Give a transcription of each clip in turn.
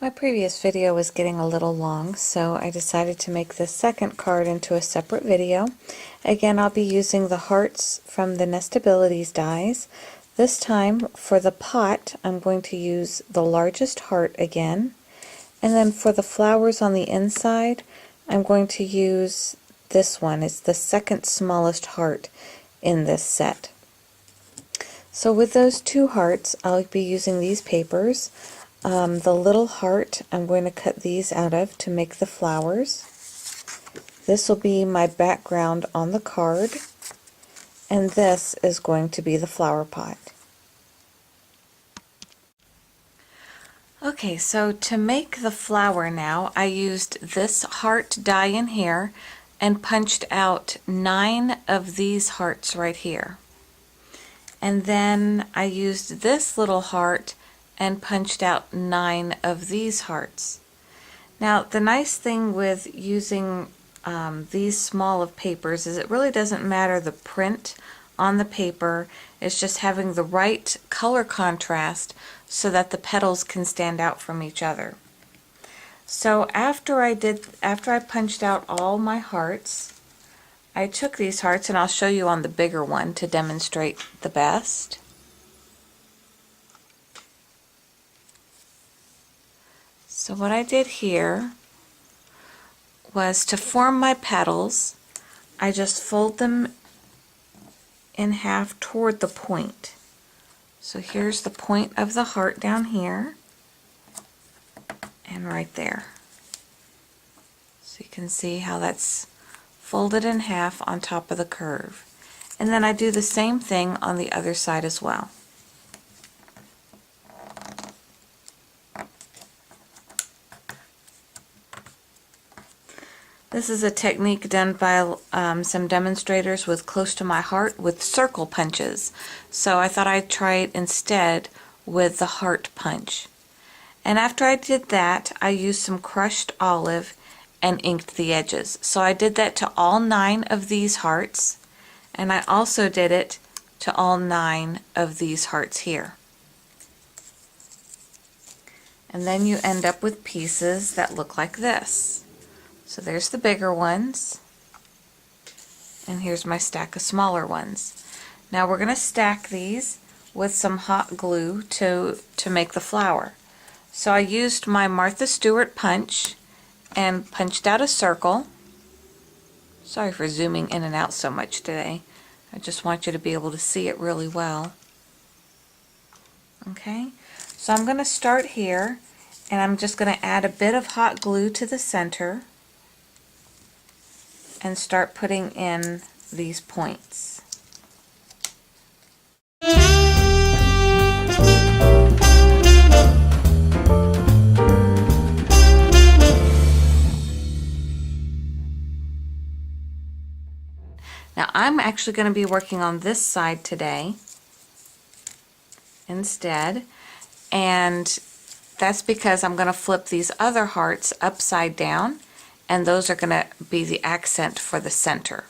My previous video was getting a little long, so I decided to make this second card into a separate video. Again, I'll be using the hearts from the Nestabilities dies. This time, for the pot, I'm going to use the largest heart again. And then for the flowers on the inside, I'm going to use this one. It's the second smallest heart in this set. So with those two hearts, I'll be using these papers. The little heart, I'm going to cut these out of to make the flowers. This will be my background on the card, and this is going to be the flower pot. Okay, so to make the flower now, I used this heart die in here and punched out 9 of these hearts right here. And then I used this little heart and punched out 9 of these hearts. Now, the nice thing with using these small of papers is it really doesn't matter the print on the paper. It's just having the right color contrast so that the petals can stand out from each other. So after I punched out all my hearts, I took these hearts, and I'll show you on the bigger one to demonstrate the best. So what I did here was to form my petals, I just fold them in half toward the point. So here's the point of the heart down here and right there. So you can see how that's folded in half on top of the curve. And then I do the same thing on the other side as well. This is a technique done by some demonstrators with Close to My Heart with circle punches. So I thought I'd try it instead with the heart punch. And after I did that, I used some crushed olive and inked the edges. So I did that to all 9 of these hearts, and I also did it to all 9 of these hearts here. And then you end up with pieces that look like this. So there's the bigger ones, and here's my stack of smaller ones. Now we're going to stack these with some hot glue to make the flower. So I used my Martha Stewart punch and punched out a circle. Sorry for zooming in and out so much today. I just want you to be able to see it really well. Okay, so I'm going to start here, and I'm just going to add a bit of hot glue to the center and start putting in these points. Now I'm actually going to be working on this side today instead, and that's because I'm going to flip these other hearts upside down, and those are going to be the accent for the center.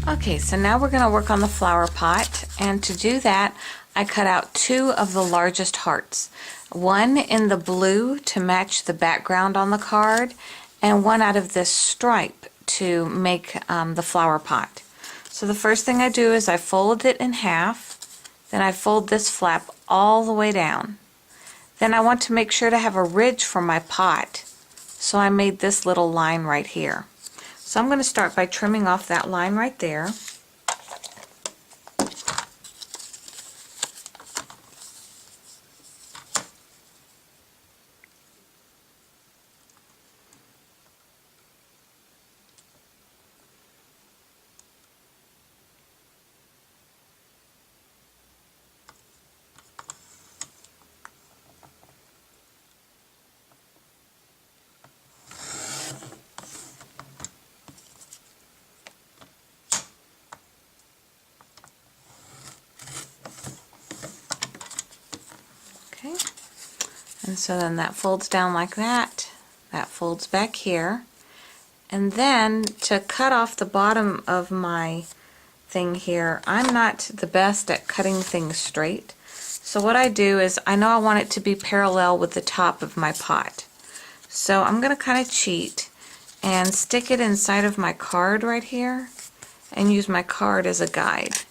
Okay, so now we're going to work on the flower pot, and to do that I cut out 2 of the largest hearts. One in the blue to match the background on the card, and one out of this stripe to make the flower pot. So the first thing I do is I fold it in half, then I fold this flap all the way down. Then I want to make sure to have a ridge for my pot, so I made this little line right here. So I'm going to start by trimming off that line right there. And so then that folds down like that. That folds back here. And then to cut off the bottom of my thing here, I'm not the best at cutting things straight. So what I do is, I know I want it to be parallel with the top of my pot. So I'm going to kind of cheat and stick it inside of my card right here and use my card as a guide.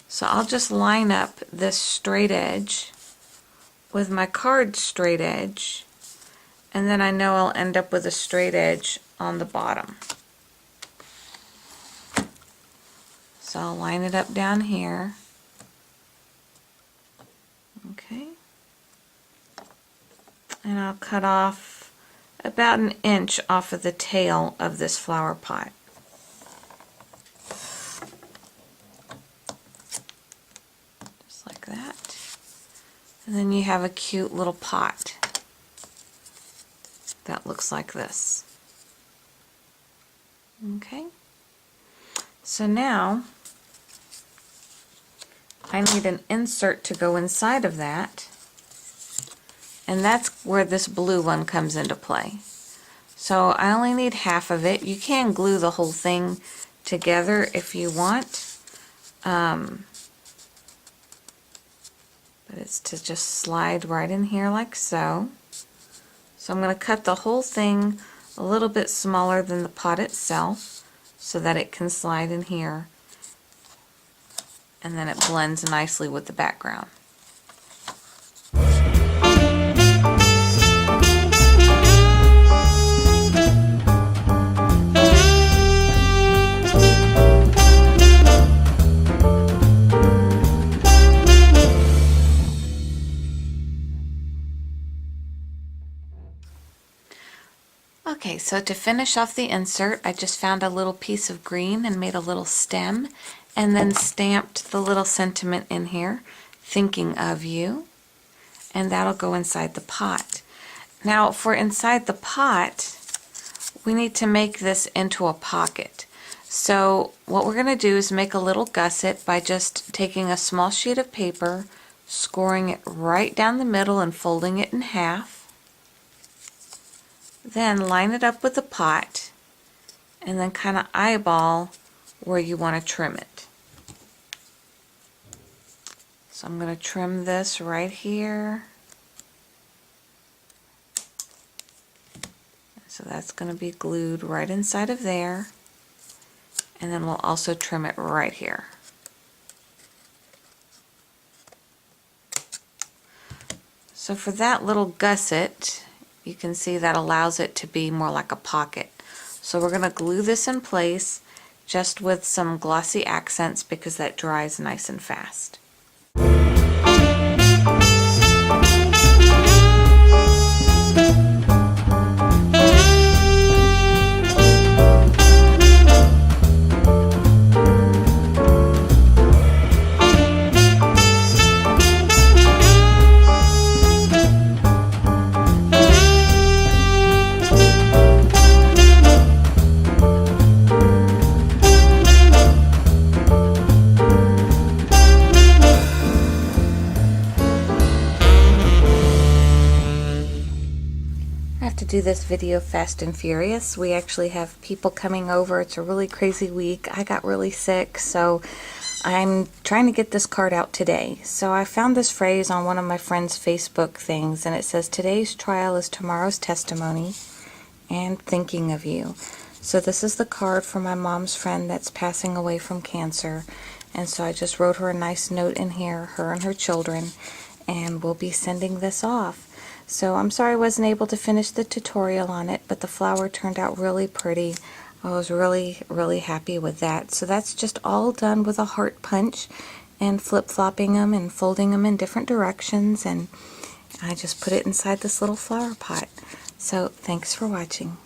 So I'll just line up this straight edge with my card straight edge, and then I know I'll end up with a straight edge on the bottom. So I'll line it up down here. Okay. And I'll cut off about 1 inch off of the tail of this flower pot. Just like that. And then you have a cute little pot that looks like this. Okay. So now I need an insert to go inside of that, and that's where this blue one comes into play. So I only need half of it. You can glue the whole thing together if you want, but it's to just slide right in here like so. So I'm going to cut the whole thing a little bit smaller than the pot itself so that it can slide in here, and then it blends nicely with the background. Okay, so to finish off the insert, I just found a little piece of green and made a little stem, and then stamped the little sentiment in here, thinking of you, and that'll go inside the pot. Now for inside the pot, we need to make this into a pocket. So what we're going to do is make a little gusset by just taking a small sheet of paper, scoring it right down the middle and folding it in half. Then line it up with the pot, and then kind of eyeball where you want to trim it. So I'm going to trim this right here. So that's going to be glued right inside of there, and then we'll also trim it right here. So for that little gusset, you can see that allows it to be more like a pocket. So we're going to glue this in place just with some glossy accents because that dries nice and fast. Do this video fast and furious. We actually have people coming over. It's a really crazy week. I got really sick, so I'm trying to get this card out today. So I found this phrase on one of my friend's Facebook things, and it says, "Today's trial is tomorrow's testimony, and thinking of you." So this is the card for my mom's friend that's passing away from cancer, and so I just wrote her a nice note in here, her and her children, and we'll be sending this off. So I'm sorry I wasn't able to finish the tutorial on it, but the flower turned out really pretty. I was really happy with that. So that's just all done with a heart punch and flip-flopping them and folding them in different directions, and I just put it inside this little flower pot. So thanks for watching.